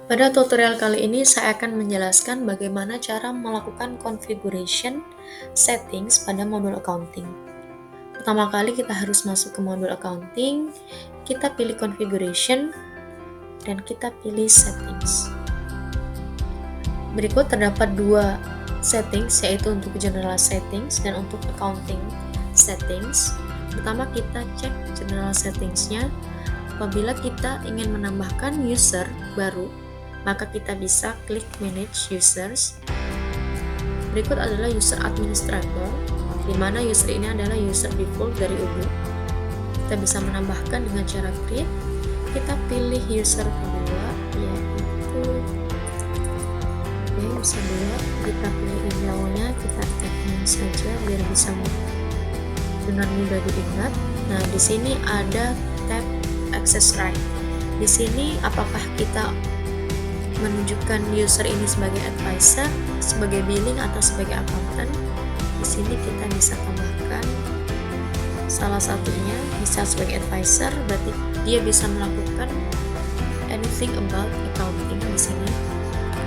Pada tutorial kali ini saya akan menjelaskan bagaimana cara melakukan configuration settings pada modul accounting. Pertama kali kita harus masuk ke modul accounting, kita pilih configuration, dan kita pilih settings. Berikut terdapat dua settings, yaitu untuk general settings dan untuk accounting settings. Pertama kita cek general settingsnya. Apabila kita ingin menambahkan user baru, maka kita bisa klik manage users. Berikut adalah user administrator, di mana user ini adalah user default dari UBU. Kita bisa menambahkan dengan cara create. Kita pilih user kedua, yaitu user 2. Kita pilih emailnya, kita admin saja biar bisa dengan mudah diingat. Nah, di sini ada tab access right. Di sini apakah kita menunjukkan user ini sebagai advisor, sebagai billing, atau sebagai accountant. Di sini kita bisa tambahkan salah satunya, bisa sebagai advisor, berarti dia bisa melakukan anything about accounting di sini.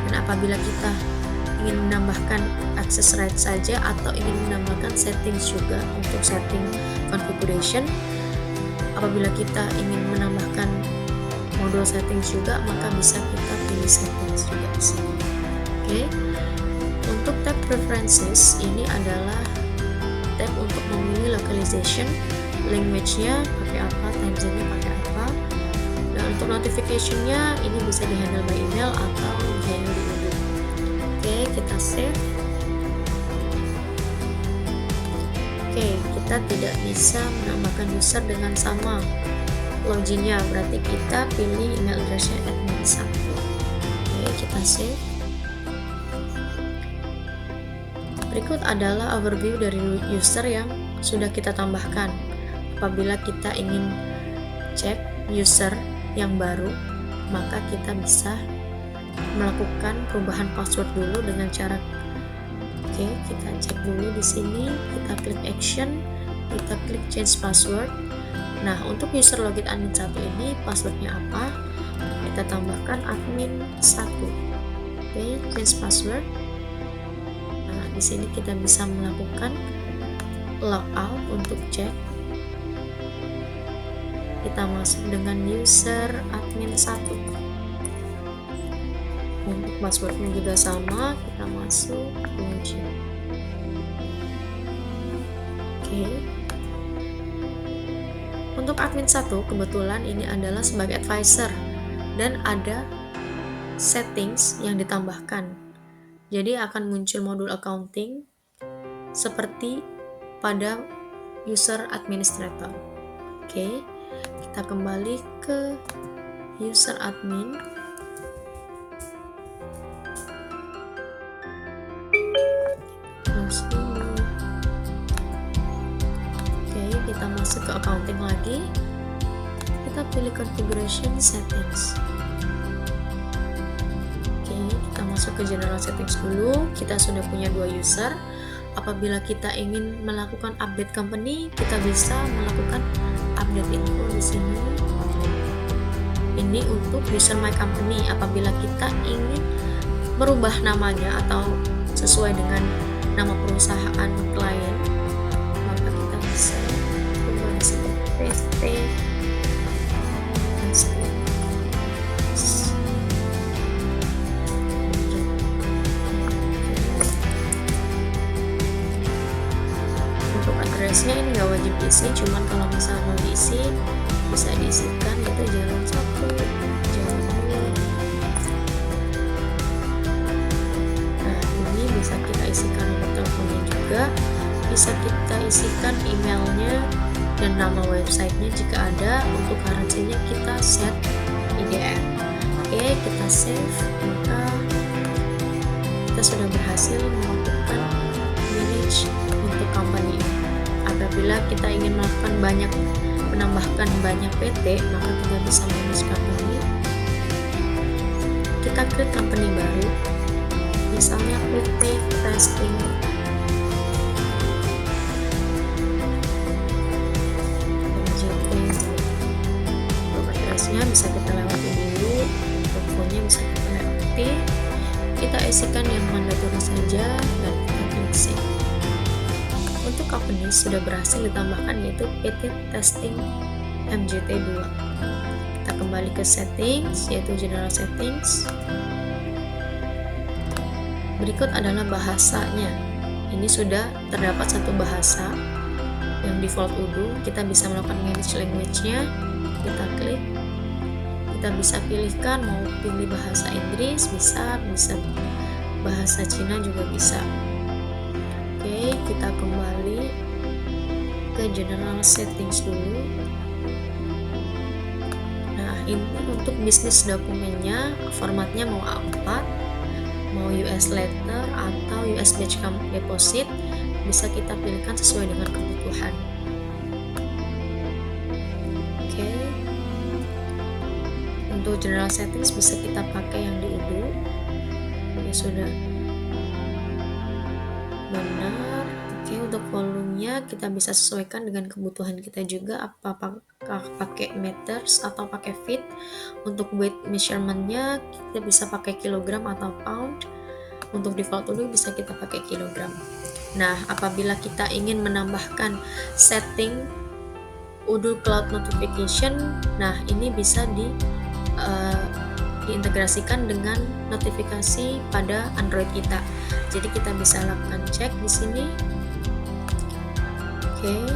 Dan apabila kita ingin menambahkan access right saja atau ingin menambahkan settings juga untuk setting configuration, apabila kita ingin menambahkan modul settings juga, maka bisa kita pilih settings juga di sini. Oke. Untuk tab preferences, ini adalah tab untuk memilih localization, language-nya pakai apa, time zone-nya pakai apa. Dan untuk notification-nya ini bisa di-handle by email atau di-handle di UBU. Oke, kita save. Oke, kita tidak bisa menambahkan user dengan sama loginnya, berarti kita pilih email addressnya admin1. Oke, kita save. Berikut adalah overview dari user yang sudah kita tambahkan. Apabila kita ingin cek user yang baru, maka kita bisa melakukan perubahan password dulu dengan cara kita cek dulu di sini, kita klik action, kita klik change password. Nah, untuk user login admin 1 ini passwordnya apa? Kita tambahkan admin 1. Oke, change password. Nah, di sini kita bisa melakukan logout untuk cek. Kita masuk dengan user admin 1. Untuk passwordnya juga sama, kita masuk kunci. Oke. Untuk admin 1 kebetulan ini adalah sebagai advisor dan ada settings yang ditambahkan. Jadi akan muncul modul accounting seperti pada user administrator. Oke, kita kembali ke user admin. Kita masuk ke accounting lagi, kita pilih configuration settings. Oke, kita masuk ke general settings dulu. Kita sudah punya 2 user. Apabila kita ingin melakukan update company, kita bisa melakukan update info di sini. Ini untuk user my company. Apabila kita ingin merubah namanya atau sesuai dengan nama perusahaan klien, maka kita bisa PT untuk addressnya ini nggak wajib diisi, cuman kalau misalnya mau diisi bisa diisikan, itu jalan 1, jalan 2. Nah, ini bisa kita isikan nomor teleponnya juga, bisa kita isikan emailnya dan nama websitenya jika ada. Untuk currency-nya kita set IDR. Oke, kita save. Maka kita sudah berhasil melakukan manage untuk company. Apabila kita ingin melakukan menambahkan banyak PT, maka kita bisa manage company. Kita klik company baru, misalnya PT Testing. Bisa kita lewati dulu, teleponnya bisa kita isikan yang mandatory saja dan kita klik save. Untuk company sudah berhasil ditambahkan yaitu PT Testing MJT2. Kita kembali ke settings, yaitu general settings. Berikut adalah bahasanya. Ini sudah terdapat satu bahasa yang default Urdu. Kita bisa melakukan manage language-nya. Kita klik. Kita bisa pilihkan mau pilih bahasa Inggris, bisa bahasa Cina juga bisa. Oke, kita kembali ke general settings dulu. Nah, ini untuk bisnis dokumennya, formatnya mau A4, mau US letter atau US batch deposit, bisa kita pilihkan sesuai dengan kebutuhan. Oke. Untuk general settings bisa kita pakai yang di Urdu. Ini sudah benar. Oke, untuk volumenya kita bisa sesuaikan dengan kebutuhan kita juga, apakah pakai meters atau pakai feet. Untuk weight measurementnya kita bisa pakai kilogram atau pound. Untuk default dulu bisa kita pakai kilogram. Nah, apabila kita ingin menambahkan setting Urdu Cloud Notification, nah ini bisa diintegrasikan dengan notifikasi pada Android kita. Jadi kita bisa lakukan cek di sini. Oke.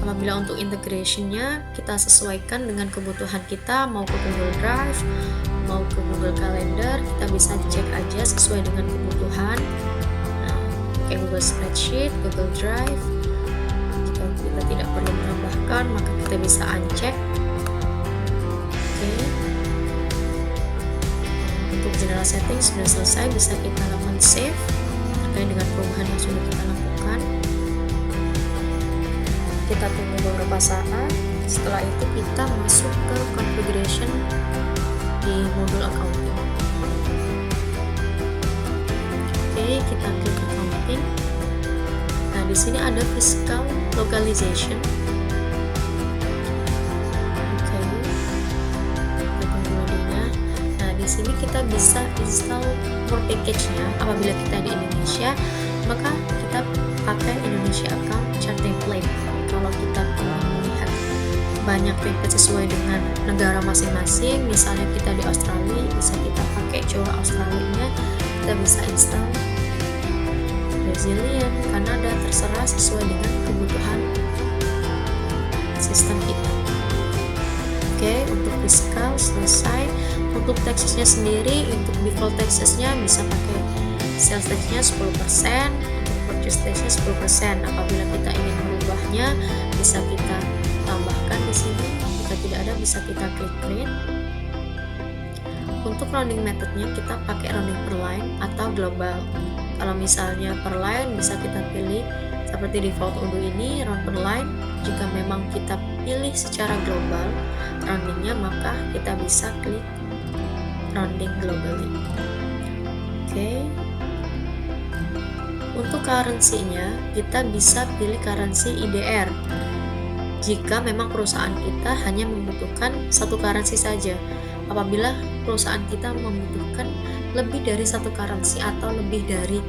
Apabila untuk integrationnya kita sesuaikan dengan kebutuhan kita, mau ke Google Drive, mau ke Google Calendar, kita bisa cek aja sesuai dengan kebutuhan. Nah, kayak Google Spreadsheet, Google Drive. Jika kita tidak perlu menambahkan, maka kita bisa uncheck. Oke. Untuk general setting sudah selesai, bisa kita lakukan save terkait dengan perubahan yang sudah kita lakukan. Kita tunggu beberapa saat. Setelah itu kita masuk ke configuration di modul accounting. Oke, kita klik accounting. Nah, di sini ada fiscal localization. Oke, kita tunggu adanya. Nah, di sini kita bisa install core package-nya. Apabila kita di Indonesia, maka kita pakai Indonesia account chart template. Kalau kita ingin melihat banyak template sesuai dengan negara masing-masing, misalnya kita di Australia, bisa kita pakai coba Australia-nya, kita bisa install Brazilian, Kanada, terserah sesuai dengan kebutuhan sistem kita. Oke, untuk fiskal selesai. Untuk taxesnya sendiri, untuk default taxesnya bisa pakai sales taxnya 10%, untuk purchase taxnya 10%. Apabila kita ingin merubahnya, bisa kita tambahkan di sini. Jika tidak ada, bisa kita klik create. Untuk rounding methodnya kita pakai rounding per line atau global. Kalau misalnya per line bisa kita pilih seperti default Urdu ini round per line. Jika memang kita pilih secara global roundingnya, maka kita bisa klik rounding globally. Oke. Untuk currency-nya kita bisa pilih currency IDR. Jika memang perusahaan kita hanya membutuhkan satu currency saja. Apabila perusahaan kita membutuhkan lebih dari satu currency atau lebih dari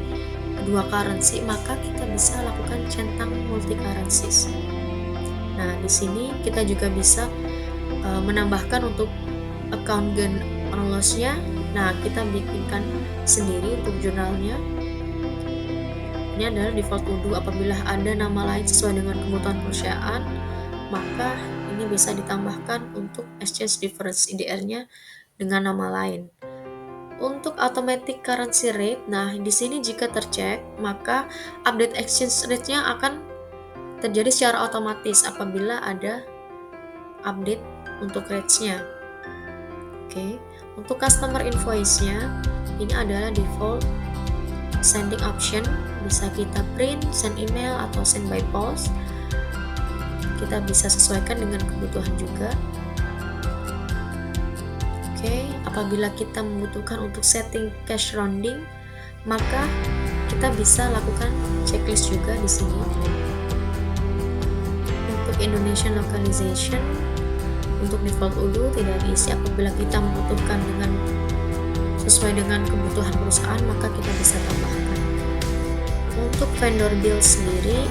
dua currency, maka kita bisa lakukan centang multi currencies. Nah, di sini kita juga bisa menambahkan untuk account gain or loss-nya. Nah, kita bikinkan sendiri untuk jurnalnya. Ini adalah default Urdu. Apabila ada nama lain sesuai dengan kebutuhan perusahaan, maka ini bisa ditambahkan untuk exchange difference IDR-nya dengan nama lain. Untuk automatic currency rate, nah di sini jika tercek, maka update exchange rate-nya akan terjadi secara otomatis apabila ada update untuk rates-nya. Oke, untuk customer invoice-nya, ini adalah default sending option. Bisa kita print, send email, atau send by post. Kita bisa sesuaikan dengan kebutuhan juga. Oke, apabila kita membutuhkan untuk setting cash rounding, maka kita bisa lakukan checklist juga di sini. Untuk Indonesian localization, untuk default Urdu tidak diisi. Apabila kita membutuhkan dengan sesuai dengan kebutuhan perusahaan, maka kita bisa tambahkan. Untuk vendor bill sendiri,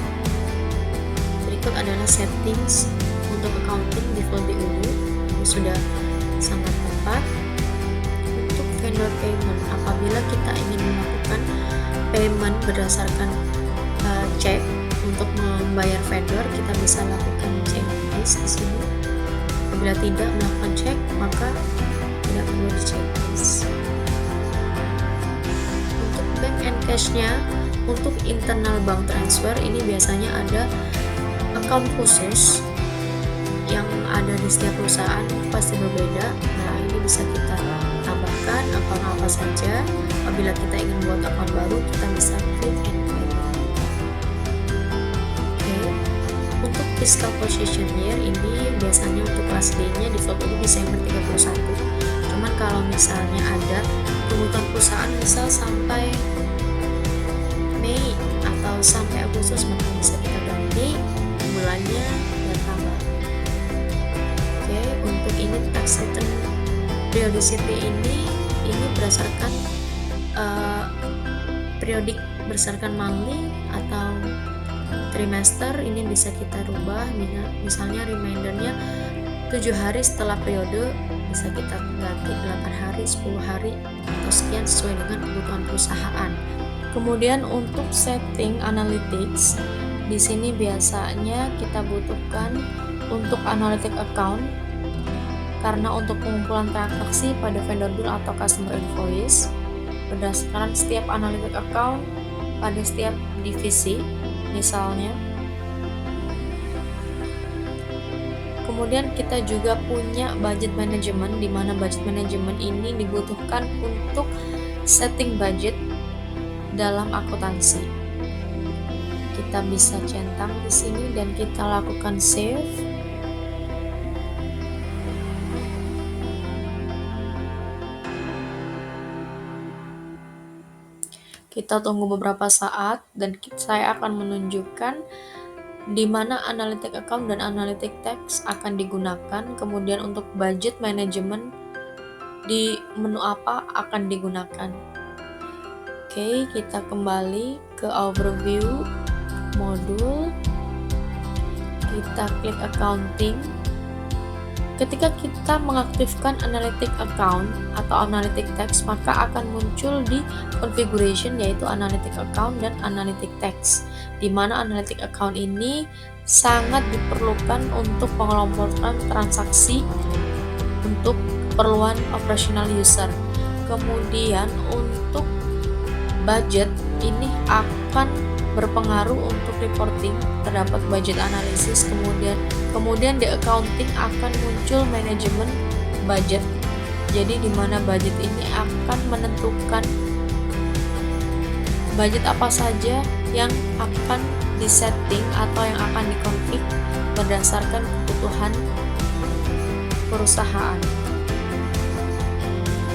berikut adalah settings untuk accounting default diunduh. Ini sudah sangat tepat. Untuk vendor payment, apabila kita ingin melakukan payment berdasarkan cek untuk membayar vendor, kita bisa lakukan checklist di sini. Apabila tidak melakukan cek, maka tidak perlu di checklist. Untuk bank and cash-nya, untuk internal bank transfer ini biasanya ada account khusus yang ada di setiap perusahaan, pasti berbeda. Nah, ini bisa kita tambahkan account apa saja. Apabila kita ingin buat account baru, kita bisa klik and create. Untuk fiscal position year ini biasanya untuk kelas D-nya default itu Desember 31. Cuman kalau misalnya ada kebutuhan perusahaan misal sampai Mei atau sampai Agustus, maka bisa kita ganti bulannya dan tanggal. Untuk ini tax return periodicity ini berdasarkan periodik berdasarkan monthly atau trimester. Ini bisa kita rubah, misalnya remindernya 7 hari setelah periode, bisa kita ganti 8 hari, 10 hari, atau sekian sesuai dengan kebutuhan perusahaan. Kemudian untuk setting analytics, di sini biasanya kita butuhkan untuk analytic account, karena untuk pengumpulan transaksi pada vendor bill atau customer invoice berdasarkan setiap analytic account pada setiap divisi misalnya. Kemudian kita juga punya budget management, di mana budget management ini dibutuhkan untuk setting budget dalam akuntansi. Kita bisa centang di sini dan kita lakukan save. Kita tunggu beberapa saat dan saya akan menunjukkan di mana analytic account dan analytic tax akan digunakan. Kemudian untuk budget management di menu apa akan digunakan. Oke, kita kembali ke overview modul. Kita klik accounting. Ketika kita mengaktifkan analytic account atau analytic tax, maka akan muncul di configuration yaitu analytic account dan analytic tax, di mana analytic account ini sangat diperlukan untuk pengelompokan transaksi untuk keperluan operational user. Kemudian untuk budget ini akan berpengaruh untuk reporting, terdapat budget analisis, kemudian di accounting akan muncul manajemen budget. Jadi di mana budget ini akan menentukan budget apa saja yang akan disetting atau yang akan dikonfig berdasarkan kebutuhan perusahaan.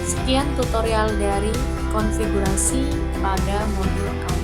Sekian tutorial dari konfigurasi pada modul accounting.